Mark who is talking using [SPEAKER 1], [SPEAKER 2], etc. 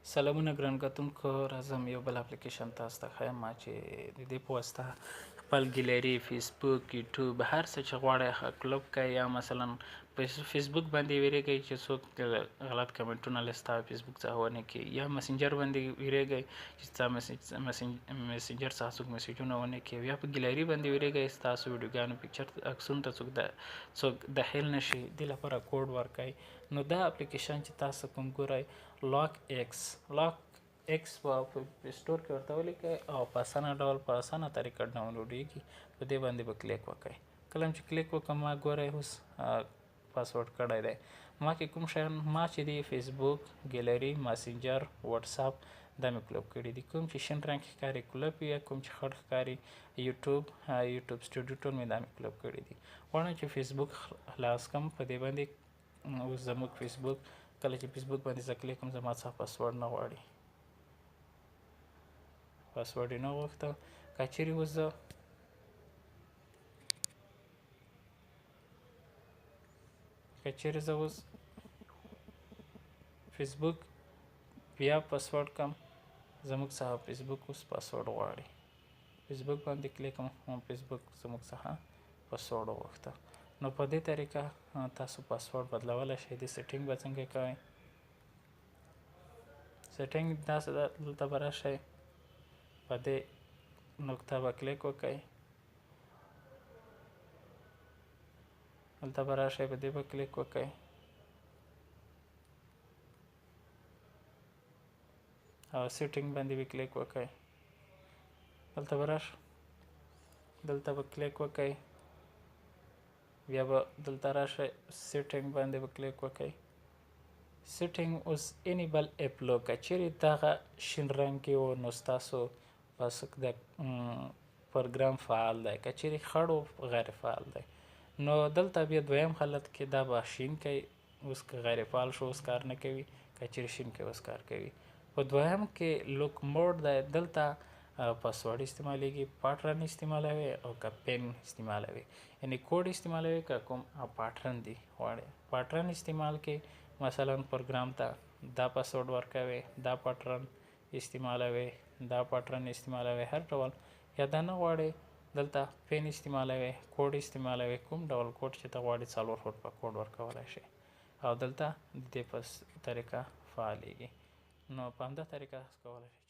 [SPEAKER 1] سلامونه ګران کتونکو، راځم یو بل اپلیکیشن تاسو ته ښیم چې د دې په واسطه خپل ګیلري، فیسبوک، یوټیوب هر څه چې غواړئ کلوب کړئ. یا مثلا په فیسبوک باندې ویریږئ چې څوک غلط کمنټونه له ستا فیسبوک څخه ونه کړي، یا مسنجر باندې ویریږئ چې ستا مسنجر څخه څوک میسیجونه ونه کړي، یا په ګیلري باندې ویریږئ ستاسو ویډیوګانو پکچر عکسونو ته څوک داخل نشي. دې لپاره کوډ ورکړئ. نو دا اپلیکیشن چې تاسو کوم ګورئ لاک ایکس په سټور کې ورته ولیکئ او په اسانه ډول په اسانه طریقه ډاونلوډیږي. په دې باندې به کلیک وکړئ. کله چې کلیک وکړم ما ګورئ اوس پاسورډ کړی دی. ما کې کوم شیان ما چې دی فیسبوک، ګیلري، ماسنجر، واتساپ دا مې کلوب کړي دي. کوم چې شین رنګ ښکاري کلوب یا کوم چې خړ ښکاري یوټیوب سټوډیو ټول مې دا مې کلوب کړي دي. غواړم چې فیسبوک خلاص کړم. په دې باندې اوس زموږ فیسبوک کله چې فیسبوک باندې زه کلیک کوم زما څخه پاسورډ نه غواړي، پاسورډ یې نه غوښته. که چیرې اوس زه اوس فیسبوک بیا پاسورډ کم، زموږ څخه فیسبوک اوس پاسورډ غواړي. فیسبوک باندې کلیک کوم، فیسبوک زموږ څخه پاسورډ وغوښته. نو په دې طریقه تاسو پاسورډ بدلولی شئ. د سیټینګ به څنګه کوئ؟ سیټینګ داسې ده، دلته به راشئ، په دې نقطه به کلیک وکړئ، دلته به راشئ، په دې به کلیک وکړئ او سیټینګ باندې به کلیک وکړئ. دلته به راشئ، دلته به کلیک وکړئ، بیا به دلته راشئ، سیټینګ باندې به کلیک وکړئ. سیټینګ اوس انیبل اپلو که چیرې دغه شین رنګ کې و نو ستاسو بس د پروګرام فعال دی، که چیرې خړ و غیر فعال دی. نو دلته بیا دویم حالت کې دا به شین کوي. اوس که غیر فعال شو اوس کار نه کوي، که چیرې شین کوي اوس کار کوي. په دویم کې لوک موډ دی، دلته پاسورډ استعمالیږي، پاټرن استعمالوي او که پین استعمالوي، یعنی کوډ استعمالوي که کوم پاټرن دی غواړي. پاټرن استعمال کې مثلا پروګرام ته دا پاسورډ ورکوي، دا پاټرن استعمالوي، دا پاټرن استعمالوي، هر ډول. یا دا نه غواړي دلته پین استعمالوي، کوډ استعمالوي، کوم ډول کوډ چې ته غواړې 4 فوټ په کوډ ورکولی شي او دلته د دې په طریقه فعالیږي. نو په همدا طریقه کولی شي.